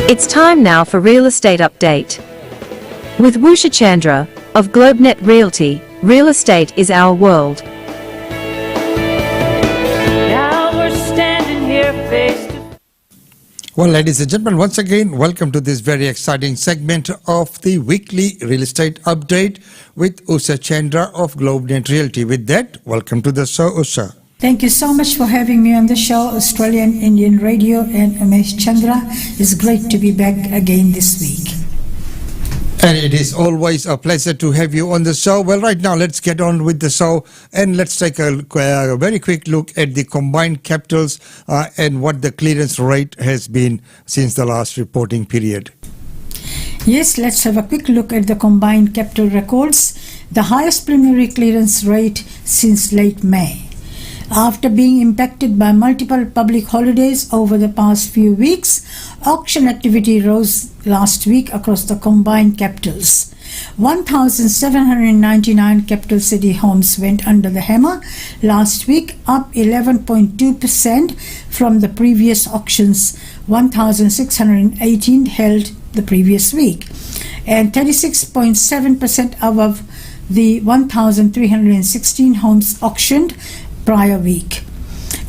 It's time now for Real Estate Update. With Usha Chandra of GlobeNet Realty, real estate is our world. Now we're standing here face to Well, ladies and gentlemen, once again, welcome to this very exciting segment of the weekly real estate update with Usha Chandra of GlobeNet Realty. With that, welcome to the show, Usha. Thank you so much for having me on the show, Australian Indian Radio and Usha Chandra. It's great to be back again this week. And it is always a pleasure to have you on the show. Well, right now, let's get on with the show and let's take a very quick look at the combined capitals and what the clearance rate has been since the last reporting period. Yes, let's have a quick look at the combined capital records. The highest preliminary clearance rate since late May. After being impacted by multiple public holidays over the past few weeks, auction activity rose last week across the combined capitals. 1,799 capital city homes went under the hammer last week, up 11.2% from the previous auctions. 1,618 held the previous week, and 36.7% above the 1,316 homes auctioned prior week.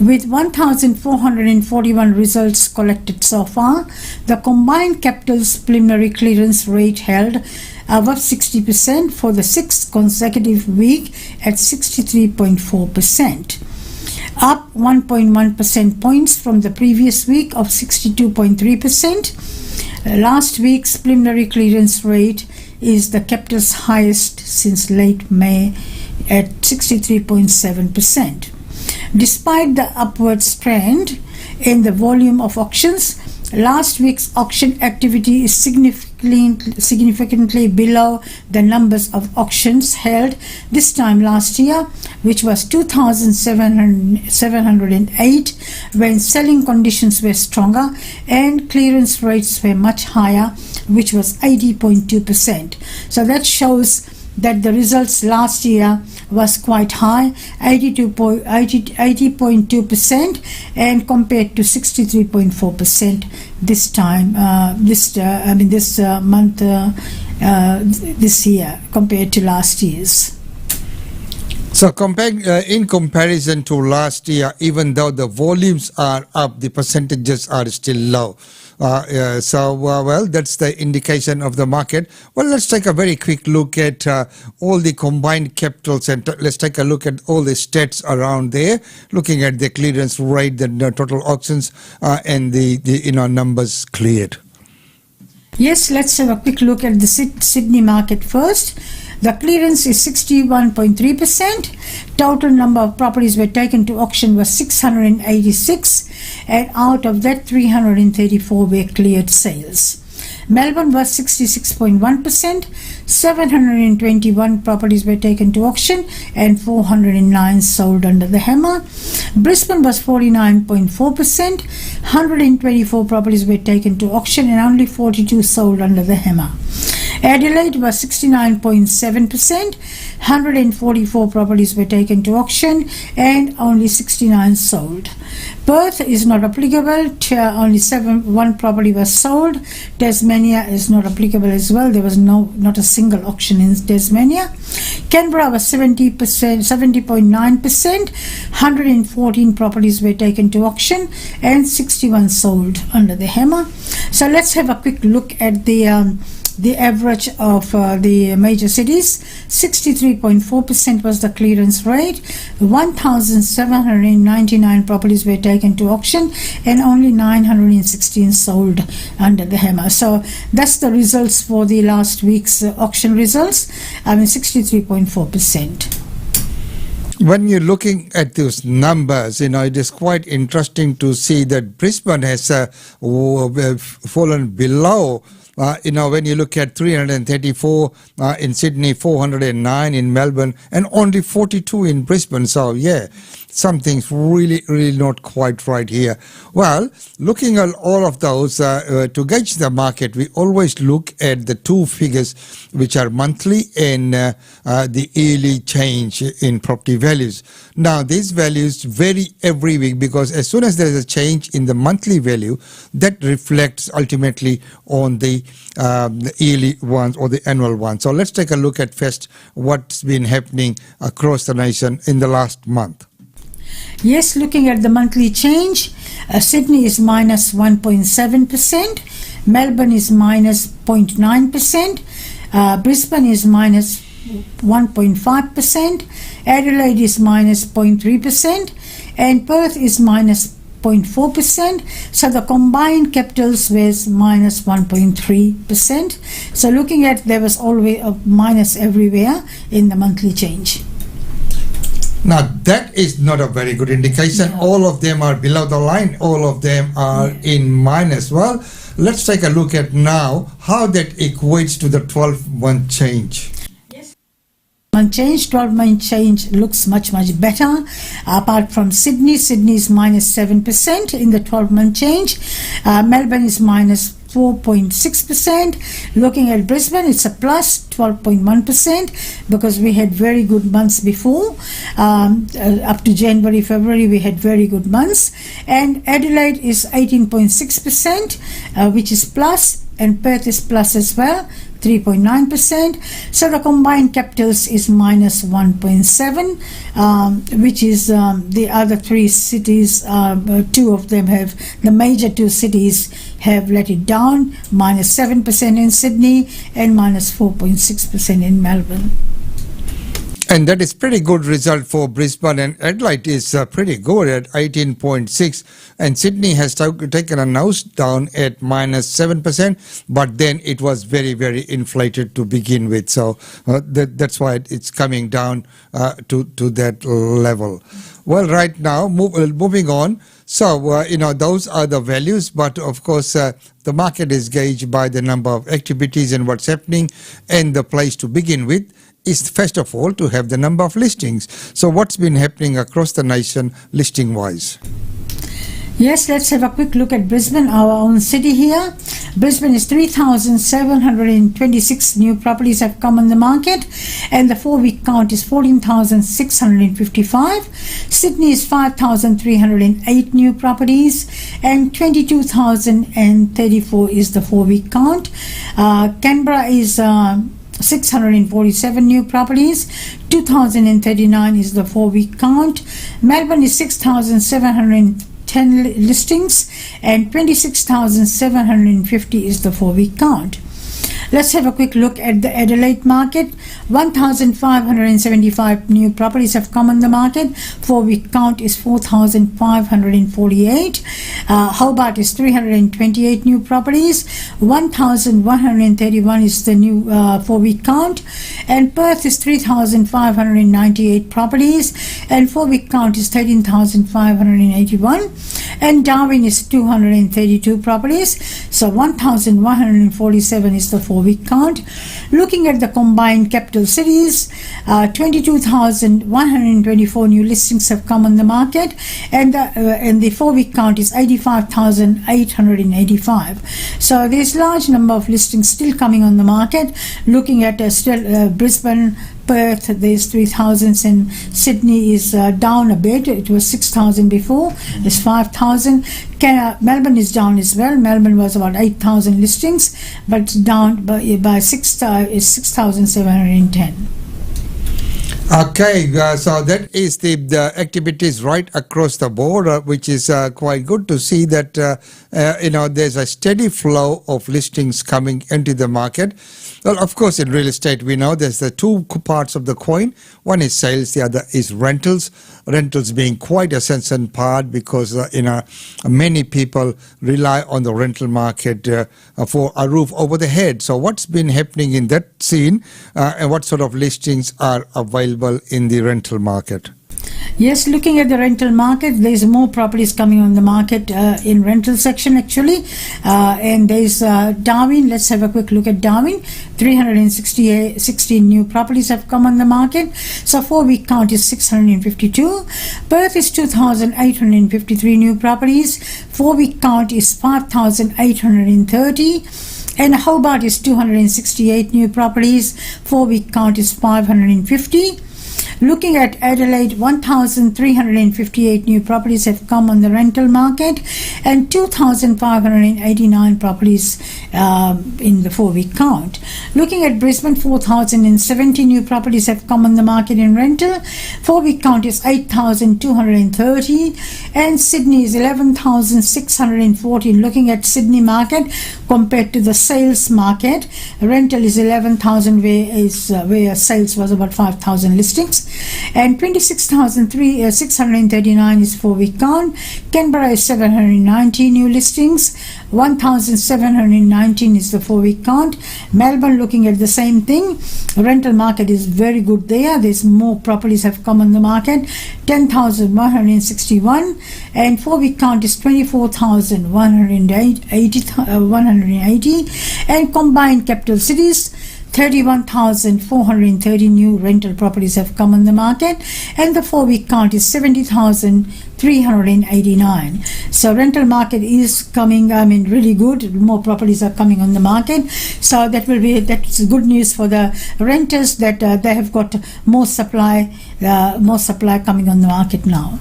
With 1,441 results collected so far, the combined capital's preliminary clearance rate held above 60% for the sixth consecutive week at 63.4%, up 1.1 percent points from the previous week of 62.3%. Last week's preliminary clearance rate is the capital's highest since late May at 63.7%. Despite the upward trend in the volume of auctions, last week's auction activity is significantly below the numbers of auctions held this time last year, which was 2,708, when selling conditions were stronger and clearance rates were much higher, which was 80.2%. So that shows that the results last year was quite high, 80.2%, and compared to 63.4% this time, this month, this year compared to last year's. So in comparison to last year, even though the volumes are up, the percentages are still low. Well, that's the indication of the market. Well, let's take a very quick look at all the combined capitals and let's take a look at all the stats around there, looking at the clearance rate, the total auctions, and the numbers cleared. Yes, let's have a quick look at the Sydney market first. The clearance is 61.3%. Total number of properties were taken to auction was 686, and out of that 334 were cleared sales. Melbourne was 66.1%. 721 properties were taken to auction and 409 sold under the hammer. Brisbane was 49.4%. 124 properties were taken to auction and only 42 sold under the hammer. Adelaide was 69.7%. 144 properties were taken to auction and only 69 sold. Perth is not applicable. Only one property was sold. Tasmania is not applicable as well. There was not a single auction in Tasmania. Canberra was 70.9%. 114 properties were taken to auction and 61 sold under the hammer. So let's have a quick look at the average of the major cities. 63.4% was the clearance rate. 1,799 properties were taken to auction and only 916 sold under the hammer. So that's the results for the last week's auction results. 63.4%. When you're looking at those numbers, it is quite interesting to see that Brisbane has fallen below. When you look at 334 in Sydney, 409 in Melbourne, and only 42 in Brisbane. So, yeah. something's really not quite right here. Well, looking at all of those, to gauge the market, we always look at the two figures, which are monthly and the yearly change in property values. Now, these values vary every week, because as soon as there is a change in the monthly value, that reflects ultimately on the yearly ones or the annual ones. So let's take a look at first what's been happening across the nation in the last month. Yes, looking at the monthly change, Sydney is minus 1.7%, Melbourne is minus 0.9%, Brisbane is minus 1.5%, Adelaide is minus 0.3%, and Perth is minus 0.4%. So the combined capitals was minus 1.3%. So looking at, there was always a minus everywhere in the monthly change. Now, that is not a very good indication. No. All of them are below the line. All of them are in minus. Well, let's take a look at now how that equates to the 12-month change. Month change, 12-month change looks much better. Apart from Sydney is minus 7% in the 12-month change. Melbourne is minus 4.6%. Looking at Brisbane, it's a plus 12.1% because we had very good months before. Up to January, February, we had very good months. And Adelaide is 18.6%, which is plus, and Perth is plus as well, 3.9%. So the combined capitals is minus 1.7, which is the other three cities, two of them have, the major two cities have let it down, minus 7% in Sydney and minus 4.6% in Melbourne. And that is pretty good result for Brisbane, and Adelaide is pretty good at 18.6, and Sydney has taken a nose down at minus 7%, but then it was very inflated to begin with, so that's why it's coming down to that level. Well, right now, moving on. So, those are the values, but of course, the market is gauged by the number of activities and what's happening, and the place to begin with is first of all to have the number of listings. So what's been happening across the nation listing wise? Yes, let's have a quick look at Brisbane, our own city here. Brisbane is 3,726 new properties have come on the market, and the 4-week count is 14,655. Sydney is 5,308 new properties, and 22,034 is the 4-week count. Canberra is 647 new properties, 2,039 is the 4-week count. Melbourne is 6,710 listings, and 26,750 is the 4-week count. Let's have a quick look at the Adelaide market. 1,575 new properties have come on the market. 4-week count is 4,548. Hobart is 328 new properties. 1,131 is the new 4-week count. And Perth is 3,598 properties. And 4-week count is 13,581. And Darwin is 232 properties. So 1,147 is the 4-week count. Looking at the combined capital cities, 22,124 new listings have come on the market, and the 4-week count is 85,885. So there's large number of listings still coming on the market. Looking at Brisbane, Perth, there's 3,000, and Sydney is down a bit. It was 6,000 before. It's 5,000. Melbourne is down as well. Melbourne was about 8,000 listings, but it's down by 6,710. Okay, so that is the activities right across the board, which is quite good to see that there's a steady flow of listings coming into the market. Well, of course, in real estate, we know there's the two parts of the coin. One is sales, the other is rentals. Rentals being quite a sensitive part because many people rely on the rental market for a roof over the head. So what's been happening in that scene, and what sort of listings are available in the rental market? Yes, looking at the rental market, there's more properties coming on the market in rental section actually. And there's Darwin. Let's have a quick look at Darwin. 360 new properties have come on the market. So 4-week count is 652. Perth is 2,853 new properties. 4-week count is 5,830. And Hobart is 268 new properties. 4-week count is 550. Looking at Adelaide, 1,358 new properties have come on the rental market and 2,589 properties in the 4-week count. Looking at Brisbane, 4,070 new properties have come on the market in rental. 4-week count is 8,230 and Sydney is 11,614. Looking at Sydney market compared to the sales market, rental is 11,000 where sales was about 5,000 listings. And 26,639 is 4-week count. Canberra is 790 new listings. 1,719 is the 4-week count. Melbourne, looking at the same thing, rental market is very good there. There's more properties have come on the market. 10,161 and 4-week count is 24,180 and combined capital cities 31,430 new rental properties have come on the market and the 4-week count is 70,389. So rental market is coming, really good. More properties are coming on the market. So that's good news for the renters that they have got more supply coming on the market now.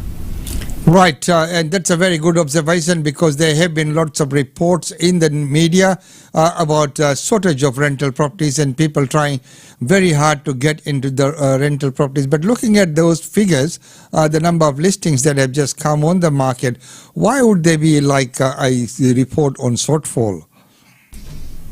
Right, and that's a very good observation because there have been lots of reports in the media about shortage of rental properties and people trying very hard to get into the rental properties. But looking at those figures, the number of listings that have just come on the market, why would there be like a report on shortfall?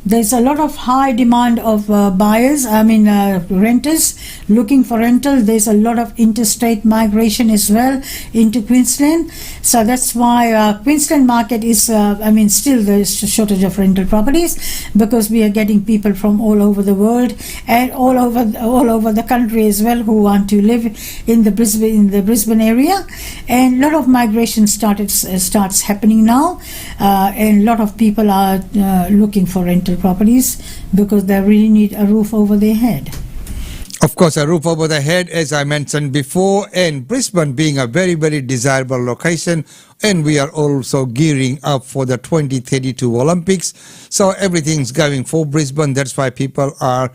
There's a lot of high demand of buyers, renters looking for rental. There's a lot of interstate migration as well into Queensland. So that's why Queensland market is, still there's a shortage of rental properties because we are getting people from all over the world and all over the country as well who want to live in the Brisbane area. And a lot of migration starts happening now, and a lot of people are looking for rental properties because they really need a roof over their head. Of course, a roof over the head, as I mentioned before, and Brisbane being a very, very desirable location, and we are also gearing up for the 2032 Olympics. So everything's going for Brisbane. That's why people are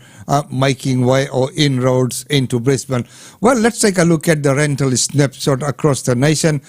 making way or inroads into Brisbane. Well, let's take a look at the rental snapshot across the nation,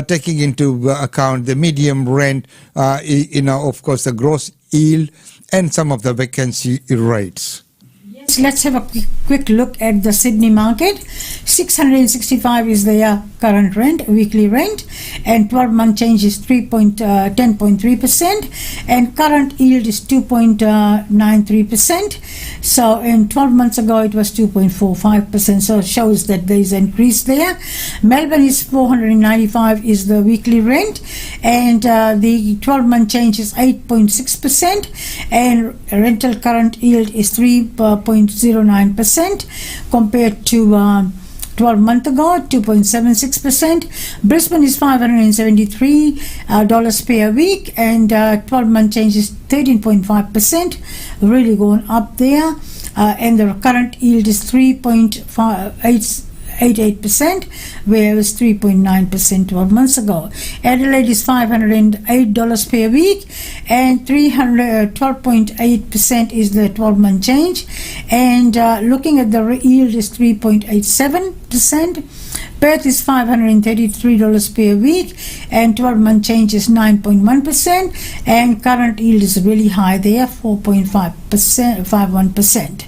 taking into account the medium rent, of course, the gross yield and some of the vacancy rates. Yes, let's have a quick look at the Sydney market. 665 is their current rent, weekly rent, and 12-month change is 10.3%, and current yield is 2.93%. So, in 12 months ago, it was 2.45%. So, it shows that there is an increase there. Melbourne is 495 is the weekly rent, and the 12-month change is 8.6%, and rental current yield is 3.09% compared to 12 months ago, 2.76%. Brisbane is $573 per week, and 12-month change is 13.5%, really going up there. And the current yield is 3.88%, where it was 3.9% 12 months ago. Adelaide is $508 per week, and 12.8% is the 12-month change. And looking at the yield is 3.87%. Perth is $533 per week, and 12-month change is 9.1%, and current yield is really high there, 4.51%.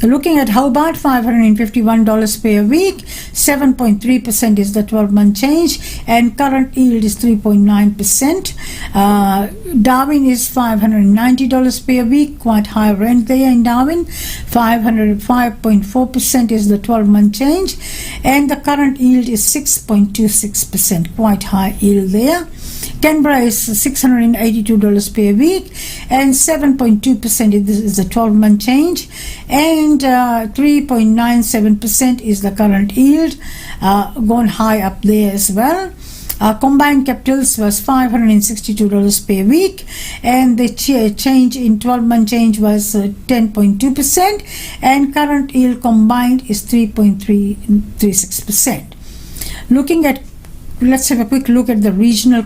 Looking at Hobart, $551 per week, 7.3% is the 12-month change, and current yield is 3.9%. Darwin is $590 per week, quite high rent there in Darwin. 505.4% is the 12-month change, and the current yield is 6.26%, quite high yield there. Canberra is $682 per week, and 7.2% is the 12-month change, and 3.97% is the current yield, gone high up there as well. Combined capitals was $562 per week, and the change in 12-month change was 10.2%, and current yield combined is 3.36%. Let's have a quick look at the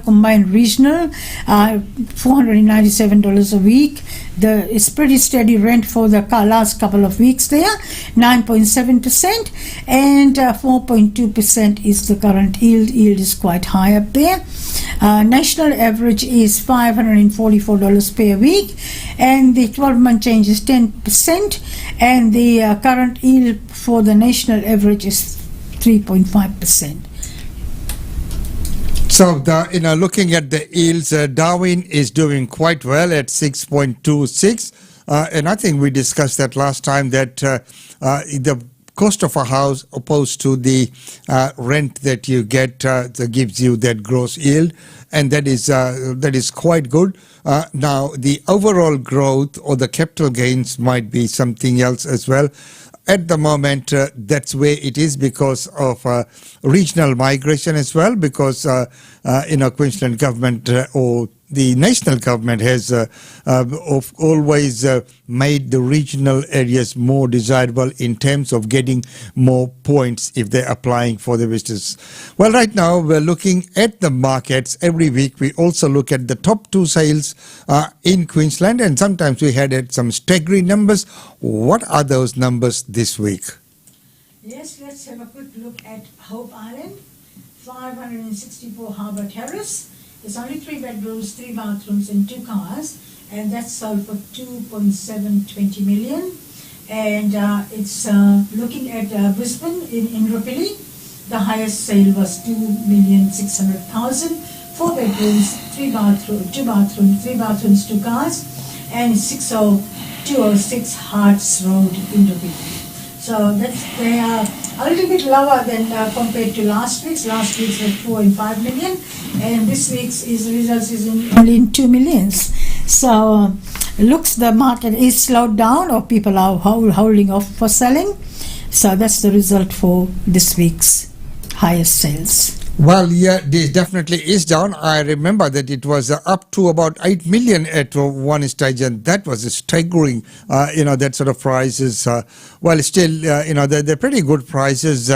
combined regional, $497 a week. It's pretty steady rent for the last couple of weeks there, 9.7%, and 4.2% is the current yield. Yield is quite high up there. National average is $544 per week, and the 12-month change is 10%, and the current yield for the national average is 3.5%. So, looking at the yields, Darwin is doing quite well at 6.26, and I think we discussed that last time that the cost of a house opposed to the rent that you get that gives you that gross yield, and that is quite good. Now, the overall growth or the capital gains might be something else as well. At the moment, that's where it is because of regional migration as well, because Queensland government or the national government has always made the regional areas more desirable in terms of getting more points if they're applying for the visitors. Well, right now we're looking at the markets. Every week we also look at the top 2 sales in Queensland, and sometimes we had some staggering numbers. What are those numbers this week? Yes, let's have a quick look at Hope Island, 564 Harbour Terrace. It's only 3 bedrooms, 3 bathrooms, and 2 cars, and that's sold for $2.720 million. And it's looking at Brisbane in Indooroopilly. The highest sale was $2,600,000. 4 bedrooms, 2 bathrooms, 2 cars, and 206 Hearts Road, Indooroopilly. So they are a little bit lower than compared to last week's. Last week's was 4 and 5 million, and this week's results is only in 2 millions. So looks the market is slowed down, or people are holding off for selling. So that's the result for this week's highest sales. Well, yeah, this definitely is down. I remember that it was up to about 8 million at one stage, and that was a staggering, that sort of prices. Well, still, they're pretty good prices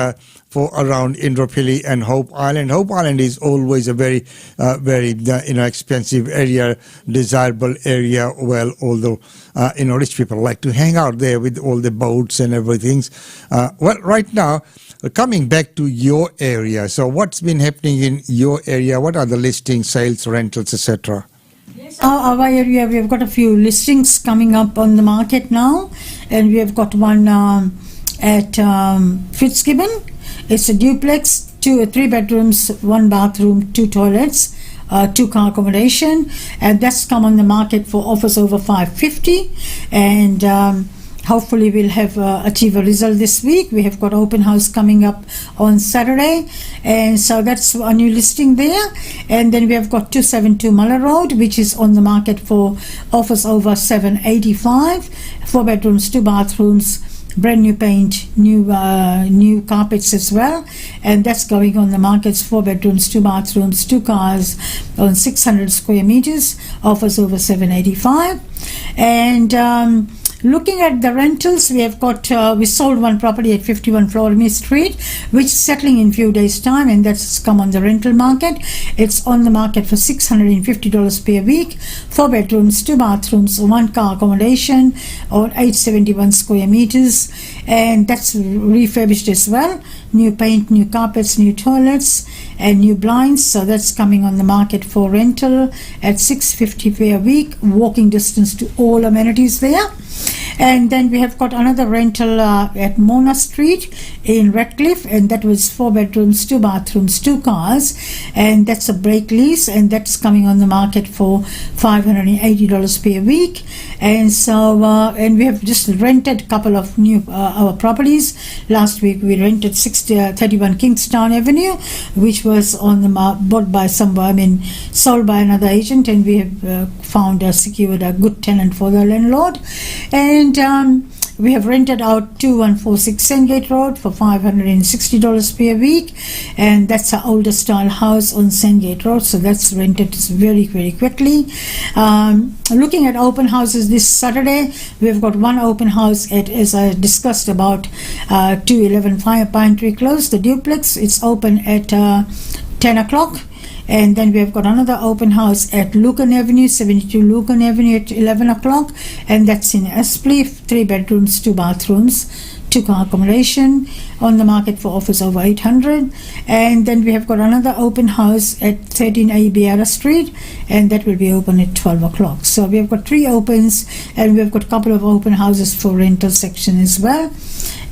for around Indooroopilly and Hope Island. Hope Island is always a very, expensive area, desirable area. Well, although, rich people like to hang out there with all the boats and everything. Well, right now, coming back to your area, so what's been happening in your area? What are the listings, sales, rentals, etc.? Yes, our area, we have got a few listings coming up on the market now, and we have got one at Fitzgibbon. It's a duplex, 3 bedrooms, 1 bathroom, 2 toilets, 2 car accommodation, and that's come on the market for offers over $550, and hopefully we'll have achieve a result this week. We have got open house coming up on Saturday, and so that's a new listing there. And then we have got 272 Muller Road, which is on the market for offers over $785, 4 bedrooms, 2 bathrooms, brand new paint, new carpets as well, and that's going on the markets, 4 bedrooms, 2 bathrooms, 2 cars on 600 square meters, offers over $785. And looking at the rentals, we have got we sold one property at 51 Florimie Street, which is settling in few days time, and that's come on the rental market. It's on the market for $650 per week, 4 bedrooms, 2 bathrooms, 1 car accommodation on 871 square meters, and that's refurbished as well, new paint, new carpets, new toilets, and new blinds. So that's coming on the market for rental at $650 per week, walking distance to all amenities there. And then we have got another rental at Mona Street in Redcliffe, and that was 4 bedrooms, 2 bathrooms, 2 cars, and that's a break lease, and that's coming on the market for $580 per week. And so and we have just rented a couple of new our properties. Last week we rented 31 Kingstown Avenue, which was on the bought by sold by another agent, and we have secured a good tenant for the landlord. And we have rented out 2146 Sandgate Road for $560 per week, and that's an older style house on Sandgate Road, so that's rented very, very quickly. Looking at open houses this Saturday, we've got one open house at, as I discussed, about 211 Pine Tree Close, the duplex. It's open at 10 o'clock. And then we have got another open house at Lucan Avenue, 72 Lucan Avenue at 11 o'clock, and that's in Aspley, 3 bedrooms, 2 bathrooms, 2-car accommodation, on the market for offers over 800. And then we have got another open house at 13A Beara Street, and that will be open at 12 o'clock. So we have got 3 opens, and we have got a couple of open houses for rental section as well.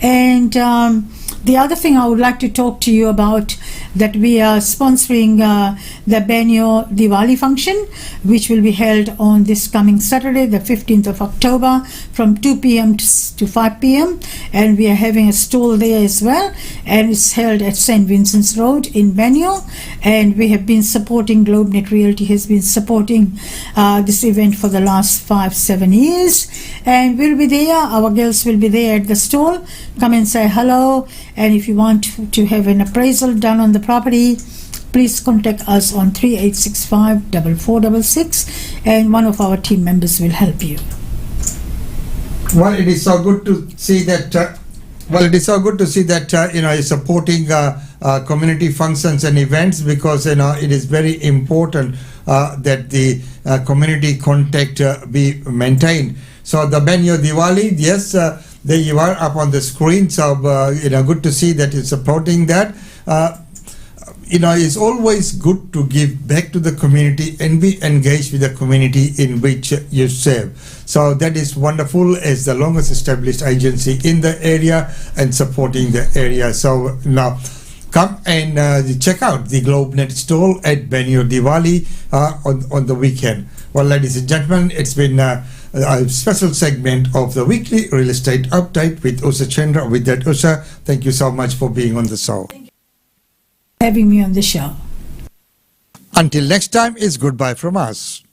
And the other thing I would like to talk to you about, that we are sponsoring the Banyo Diwali function, which will be held on this coming Saturday, the 15th of October, from 2 p.m. to 5 p.m. And we are having a stall there as well, and it's held at St. Vincent's Road in Banyo. And we have been supporting, GlobeNet Realty has been supporting this event for the last 5-7 years, and we'll be there. Our girls will be there at the stall. Come and say hello, and if you want to have an appraisal done on the property, please contact us on 3865-4466, and one of our team members will help you. Well, it is so good to see that. You're supporting community functions and events, because it is very important that the community contact be maintained. So the Banyo Diwali, yes, there you are up on the screen. So good to see that you're supporting that. It's always good to give back to the community and be engaged with the community in which you serve. So that is wonderful, as the longest established agency in the area and supporting the area. So now come and check out the GlobeNet stall at Banyo Diwali on the weekend. Well, ladies and gentlemen, it's been a special segment of the weekly real estate update with Usha Chandra. With that, Usha, thank you so much for being on the show. Having me on the show. Until next time, it's goodbye from us.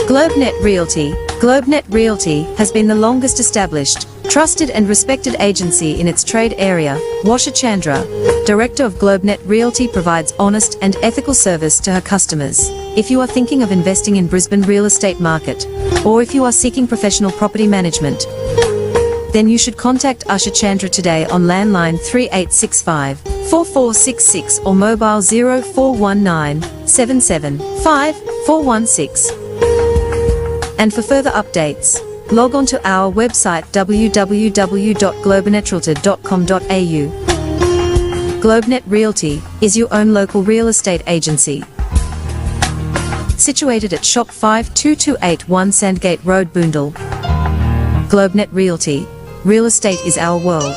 GlobeNet Realty. GlobeNet Realty has been the longest established, trusted and respected agency in its trade area. Usha Chandra, Director of GlobeNet Realty, provides honest and ethical service to her customers. If you are thinking of investing in Brisbane real estate market, or if you are seeking professional property management, then you should contact Usha Chandra today on landline 3865 4466 or mobile 0419 775 416. And for further updates, log on to our website www.globenetralty.com.au. GlobeNet Realty is your own local real estate agency. Situated at Shop 52281 Sandgate Road, Boondall. GlobeNet Realty. Real estate is our world.